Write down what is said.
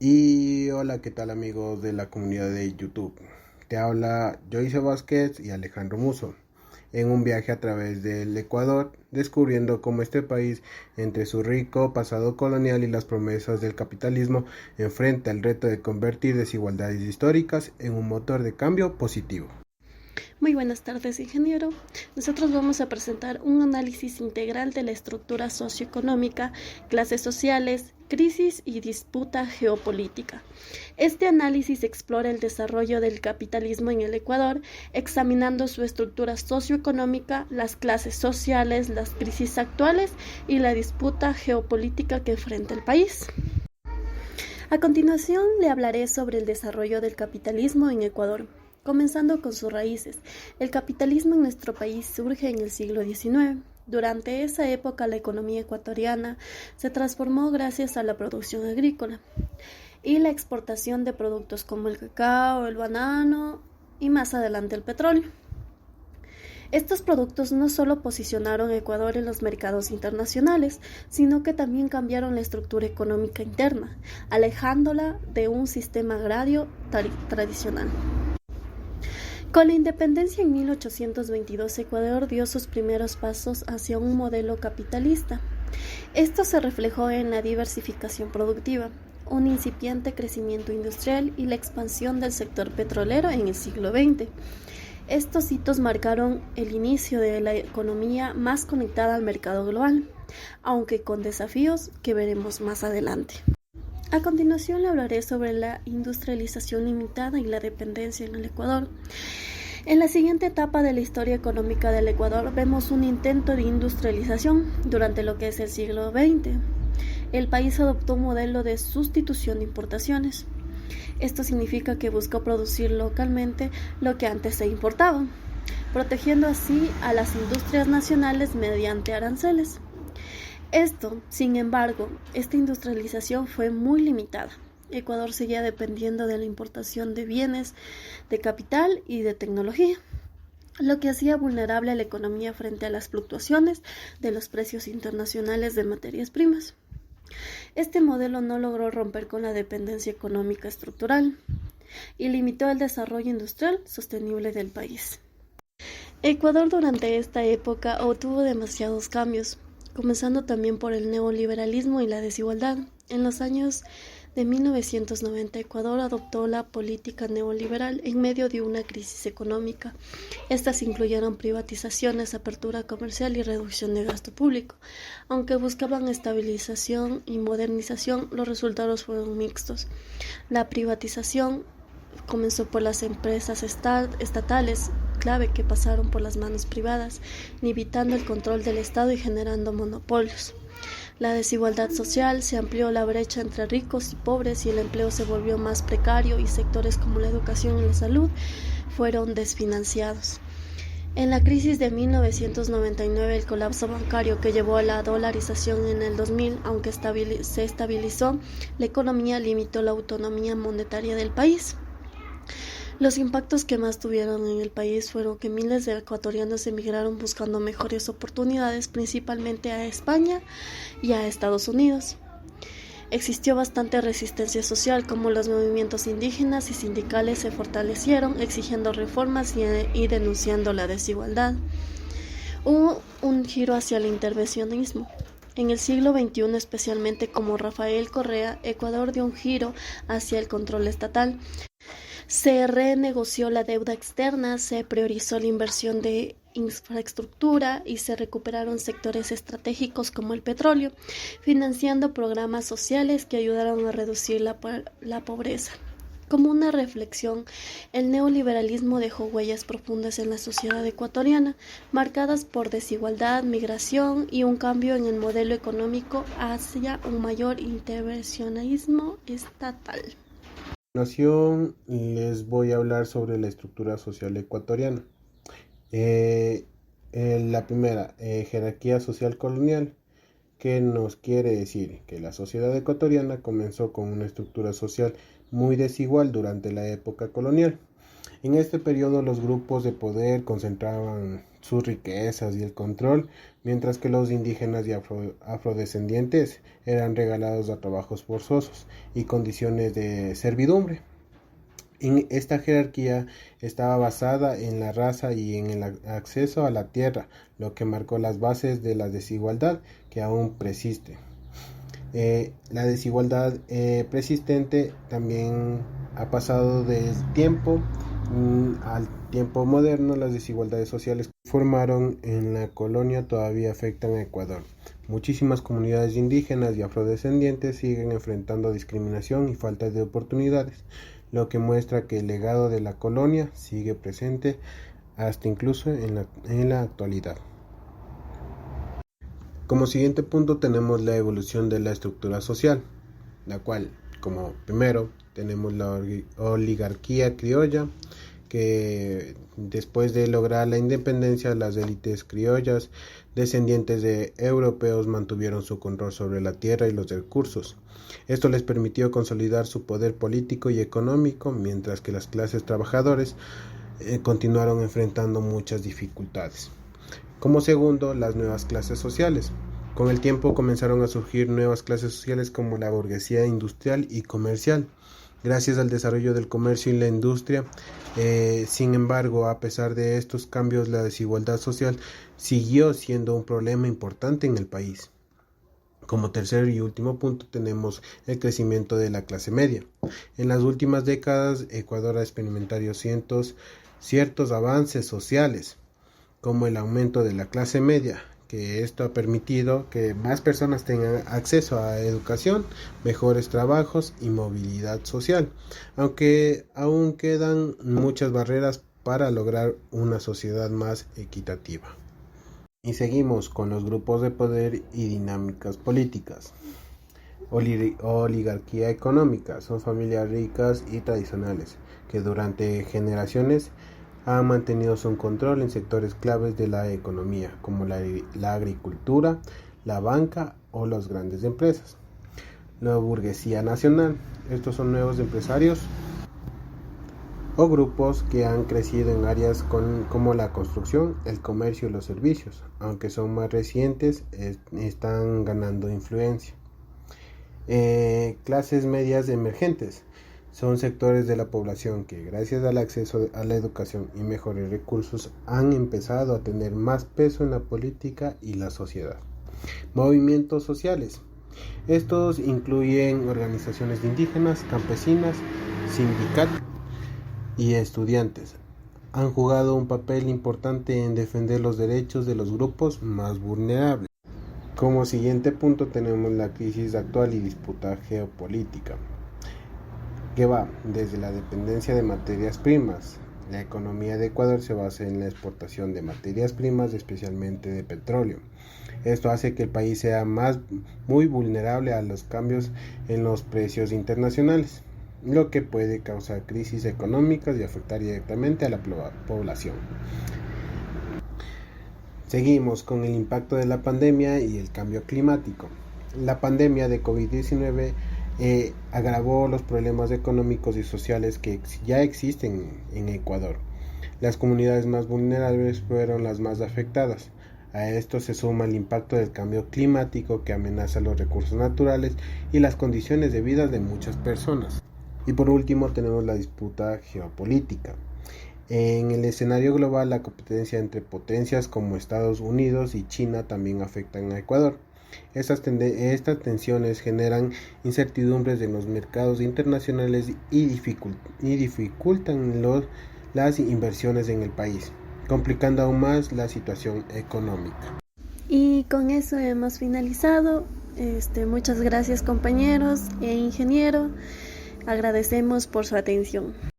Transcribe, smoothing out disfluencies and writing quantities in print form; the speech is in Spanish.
Y hola, ¿qué tal amigos de la comunidad de YouTube? Te habla Joyce Vázquez y Alejandro Muso en un viaje a través del Ecuador, descubriendo cómo este país, entre su rico pasado colonial y las promesas del capitalismo, enfrenta el reto de convertir desigualdades históricas en un motor de cambio positivo. Muy buenas tardes, ingeniero. Nosotros vamos a presentar un análisis integral de la estructura socioeconómica, clases sociales, crisis y disputa geopolítica. Este análisis explora el desarrollo del capitalismo en el Ecuador, examinando su estructura socioeconómica, las clases sociales, las crisis actuales y la disputa geopolítica que enfrenta el país. A continuación le hablaré sobre el desarrollo del capitalismo en Ecuador. Comenzando con sus raíces, el capitalismo en nuestro país surge en el siglo XIX. Durante esa época la economía ecuatoriana se transformó gracias a la producción agrícola y la exportación de productos como el cacao, el banano y más adelante el petróleo. Estos productos no solo posicionaron a Ecuador en los mercados internacionales, sino que también cambiaron la estructura económica interna, alejándola de un sistema agrario tradicional. Con la independencia en 1822, Ecuador dio sus primeros pasos hacia un modelo capitalista. Esto se reflejó en la diversificación productiva, un incipiente crecimiento industrial y la expansión del sector petrolero en el siglo XX. Estos hitos marcaron el inicio de la economía más conectada al mercado global, aunque con desafíos que veremos más adelante. A continuación le hablaré sobre la industrialización limitada y la dependencia en el Ecuador. En la siguiente etapa de la historia económica del Ecuador vemos un intento de industrialización durante lo que es el siglo XX. El país adoptó un modelo de sustitución de importaciones. Esto significa que buscó producir localmente lo que antes se importaba, protegiendo así a las industrias nacionales mediante aranceles. Sin embargo, esta industrialización fue muy limitada. Ecuador seguía dependiendo de la importación de bienes, de capital y de tecnología, lo que hacía vulnerable a la economía frente a las fluctuaciones de los precios internacionales de materias primas. Este modelo no logró romper con la dependencia económica estructural y limitó el desarrollo industrial sostenible del país. Ecuador durante esta época obtuvo demasiados cambios, comenzando también por el neoliberalismo y la desigualdad. En los años de 1990, Ecuador adoptó la política neoliberal en medio de una crisis económica. Estas incluyeron privatizaciones, apertura comercial y reducción de gasto público. Aunque buscaban estabilización y modernización, los resultados fueron mixtos. La privatización comenzó por las empresas estatales clave que pasaron por las manos privadas, limitando el control del Estado y generando monopolios. La desigualdad social se amplió la brecha entre ricos y pobres y el empleo se volvió más precario y sectores como la educación y la salud fueron desfinanciados. En la crisis de 1999, el colapso bancario que llevó a la dolarización en el 2000, aunque se estabilizó, la economía limitó la autonomía monetaria del país. Los impactos que más tuvieron en el país fueron que miles de ecuatorianos emigraron buscando mejores oportunidades, principalmente a España y a Estados Unidos. Existió bastante resistencia social, como los movimientos indígenas y sindicales se fortalecieron, exigiendo reformas y denunciando la desigualdad. Hubo un giro hacia el intervencionismo. En el siglo XXI, especialmente como Rafael Correa, Ecuador dio un giro hacia el control estatal. Se renegoció la deuda externa, se priorizó la inversión de infraestructura y se recuperaron sectores estratégicos como el petróleo, financiando programas sociales que ayudaron a reducir la pobreza. Como una reflexión, el neoliberalismo dejó huellas profundas en la sociedad ecuatoriana, marcadas por desigualdad, migración y un cambio en el modelo económico hacia un mayor intervencionismo estatal. A continuación les voy a hablar sobre la estructura social ecuatoriana. Eh, la primera, jerarquía social colonial, que nos quiere decir que la sociedad ecuatoriana comenzó con una estructura social muy desigual durante la época colonial. En este periodo los grupos de poder concentraban sus riquezas y el control, mientras que los indígenas y afrodescendientes eran regalados a trabajos forzosos y condiciones de servidumbre. En esta jerarquía estaba basada en la raza y en el acceso a la tierra, lo que marcó las bases de la desigualdad que aún persiste. La desigualdad persistente también ha pasado del tiempo al tiempo moderno. Las desigualdades sociales que formaron en la colonia todavía afectan a Ecuador. Muchísimas comunidades indígenas y afrodescendientes siguen enfrentando discriminación y falta de oportunidades, lo que muestra que el legado de la colonia sigue presente hasta incluso en la actualidad. Como siguiente punto tenemos la evolución de la estructura social, la cual, como primero, tenemos la oligarquía criolla, que después de lograr la independencia, las élites criollas descendientes de europeos mantuvieron su control sobre la tierra y los recursos. Esto les permitió consolidar su poder político y económico, mientras que las clases trabajadoras continuaron enfrentando muchas dificultades. Como segundo, las nuevas clases sociales. Con el tiempo comenzaron a surgir nuevas clases sociales como la burguesía industrial y comercial, gracias al desarrollo del comercio y la industria. Sin embargo, a pesar de estos cambios, la desigualdad social siguió siendo un problema importante en el país. Como tercer y último punto tenemos el crecimiento de la clase media. En las últimas décadas, Ecuador ha experimentado ciertos avances sociales, como el aumento de la clase media, que esto ha permitido que más personas tengan acceso a educación, mejores trabajos y movilidad social, aunque aún quedan muchas barreras para lograr una sociedad más equitativa. Y seguimos con los grupos de poder y dinámicas políticas. Oligarquía económica: son familias ricas y tradicionales que durante generaciones han mantenido su control en sectores claves de la economía, como la agricultura, la banca o las grandes empresas. La burguesía nacional: estos son nuevos empresarios o grupos que han crecido en áreas como la construcción, el comercio y los servicios, aunque son más recientes, están ganando influencia. Clases medias emergentes: son sectores de la población que, gracias al acceso a la educación y mejores recursos, han empezado a tener más peso en la política y la sociedad. Movimientos sociales: estos incluyen organizaciones indígenas, campesinas, sindicatos y estudiantes. Han jugado un papel importante en defender los derechos de los grupos más vulnerables. Como siguiente punto tenemos la crisis actual y disputa geopolítica, que va desde la dependencia de materias primas. La economía de Ecuador se basa en la exportación de materias primas, especialmente de petróleo. Esto hace que el país sea muy vulnerable a los cambios en los precios internacionales, lo que puede causar crisis económicas y afectar directamente a la población. Seguimos con el impacto de la pandemia y el cambio climático. La pandemia de COVID-19 agravó los problemas económicos y sociales que ya existen en Ecuador. Las comunidades más vulnerables fueron las más afectadas. A esto se suma el impacto del cambio climático, que amenaza los recursos naturales y las condiciones de vida de muchas personas. Y por último tenemos la disputa geopolítica. En el escenario global, la competencia entre potencias como Estados Unidos y China también afectan a Ecuador. Estas tensiones generan incertidumbres en los mercados internacionales y dificultan las inversiones en el país, complicando aún más la situación económica. Y con eso hemos finalizado. Muchas gracias, compañeros e ingeniero. Agradecemos por su atención.